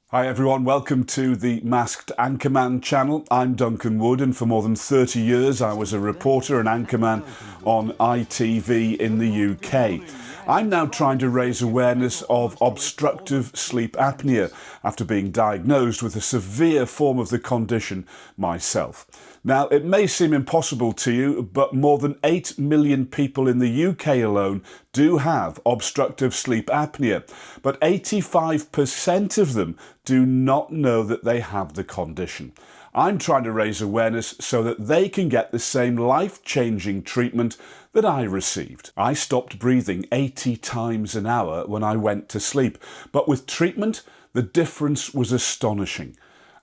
Hi everyone, welcome to the Masked Anchorman channel. I'm Duncan Wood, and for more than 30 years I was a reporter and anchorman on ITV in the UK. I'm now trying to raise awareness of obstructive sleep apnea after being diagnosed with a severe form of the condition myself. Now, it may seem impossible to you, but more than 8 million people in the UK alone do have obstructive sleep apnea, but 85% of them do not know that they have the condition. I'm trying to raise awareness so that they can get the same life-changing treatment that I received. I stopped breathing 80 times an hour when I went to sleep, but with treatment, the difference was astonishing.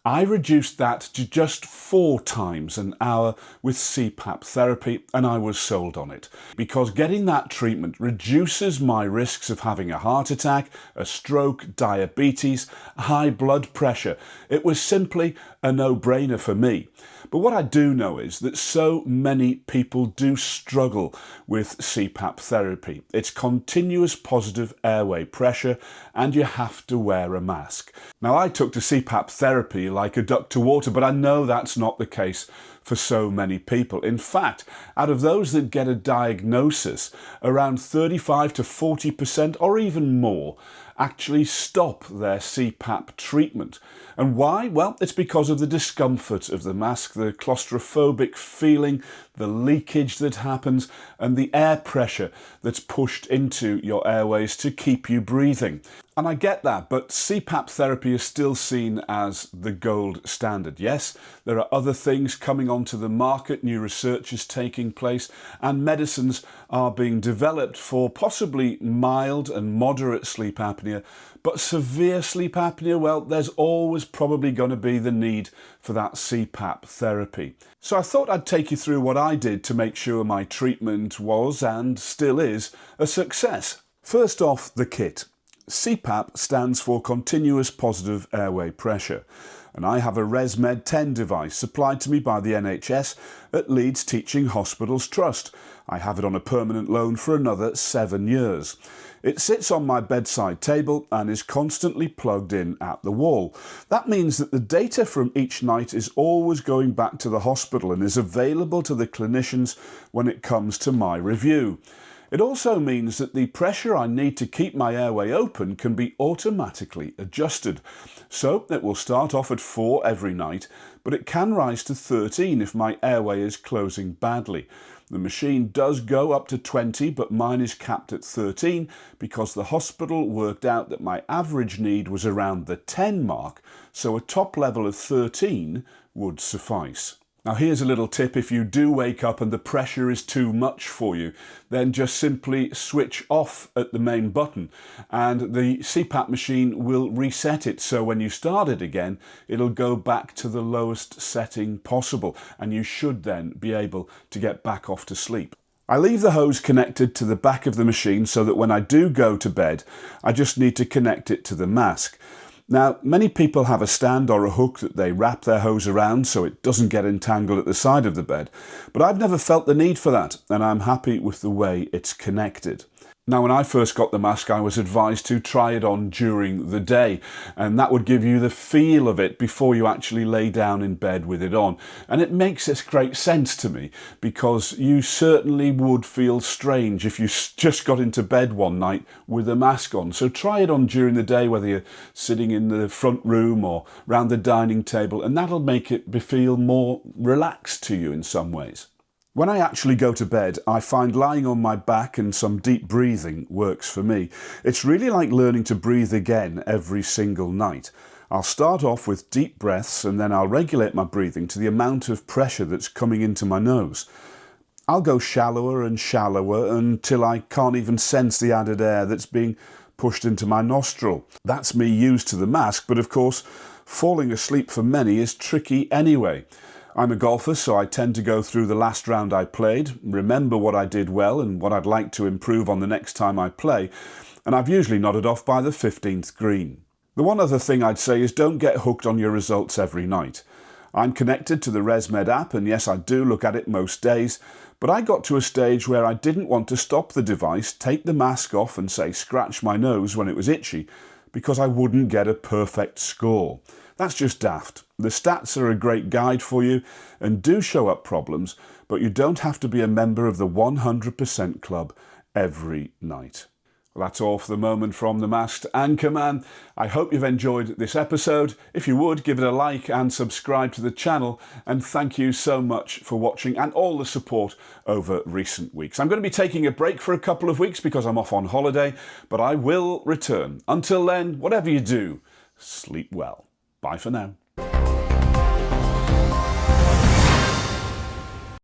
I reduced that to just 4 times an hour with CPAP therapy, and I was sold on it. Because getting that treatment reduces my risks of having a heart attack, a stroke, diabetes, high blood pressure. It was simply a no-brainer for me. But what I do know is that so many people do struggle with CPAP therapy. It's continuous positive airway pressure, and you have to wear a mask. Now, I took to CPAP therapy like a duck to water, but I know that's not the case for so many people. In fact, out of those that get a diagnosis, around 35 to 40% or even more actually stop their CPAP treatment. And why? Well, it's because of the discomfort of the mask, the claustrophobic feeling, the leakage that happens, and the air pressure that's pushed into your airways to keep you breathing. And I get that, but CPAP therapy is still seen as the gold standard. Yes, there are other things coming onto the market, new research is taking place, and medicines are being developed for possibly mild and moderate sleep apnea, but severe sleep apnea, well, there's always probably going to be the need for that CPAP therapy. So I thought I'd take you through what I did to make sure my treatment was, and still is, a success. First off, the kit. CPAP stands for Continuous Positive Airway Pressure, and I have a ResMed 10 device supplied to me by the NHS at Leeds Teaching Hospitals Trust. I have it on a permanent loan for another 7 years. It sits on my bedside table and is constantly plugged in at the wall. That means that the data from each night is always going back to the hospital and is available to the clinicians when it comes to my review. It also means that the pressure I need to keep my airway open can be automatically adjusted. So it will start off at 4 every night, but it can rise to 13 if my airway is closing badly. The machine does go up to 20, but mine is capped at 13 because the hospital worked out that my average need was around the 10 mark, so a top level of 13 would suffice. Now, here's a little tip. If you do wake up and the pressure is too much for you, then just simply switch off at the main button and the CPAP machine will reset it. So when you start it again, it'll go back to the lowest setting possible, and you should then be able to get back off to sleep. I leave the hose connected to the back of the machine so that when I do go to bed, I just need to connect it to the mask. Now, many people have a stand or a hook that they wrap their hose around so it doesn't get entangled at the side of the bed, but I've never felt the need for that, and I'm happy with the way it's connected. Now, when I first got the mask, I was advised to try it on during the day, and that would give you the feel of it before you actually lay down in bed with it on. And it makes this great sense to me, because you certainly would feel strange if you just got into bed one night with a mask on. So try it on during the day, whether you're sitting in the front room or round the dining table, and that'll make it feel more relaxed to you in some ways. When I actually go to bed, I find lying on my back and some deep breathing works for me. It's really like learning to breathe again every single night. I'll start off with deep breaths and then I'll regulate my breathing to the amount of pressure that's coming into my nose. I'll go shallower and shallower until I can't even sense the added air that's being pushed into my nostril. That's me used to the mask, but of course, falling asleep for many is tricky anyway. I'm a golfer, so I tend to go through the last round I played, remember what I did well and what I'd like to improve on the next time I play, and I've usually nodded off by the 15th green. The one other thing I'd say is don't get hooked on your results every night. I'm connected to the ResMed app, and yes, I do look at it most days, but I got to a stage where I didn't want to stop the device, take the mask off and say scratch my nose when it was itchy, because I wouldn't get a perfect score. That's just daft. The stats are a great guide for you and do show up problems, but you don't have to be a member of the 100% club every night. Well, that's all for the moment from the Masked Anchorman. I hope you've enjoyed this episode. If you would, give it a like and subscribe to the channel. And thank you so much for watching and all the support over recent weeks. I'm going to be taking a break for a couple of weeks because I'm off on holiday, but I will return. Until then, whatever you do, sleep well. Bye for now.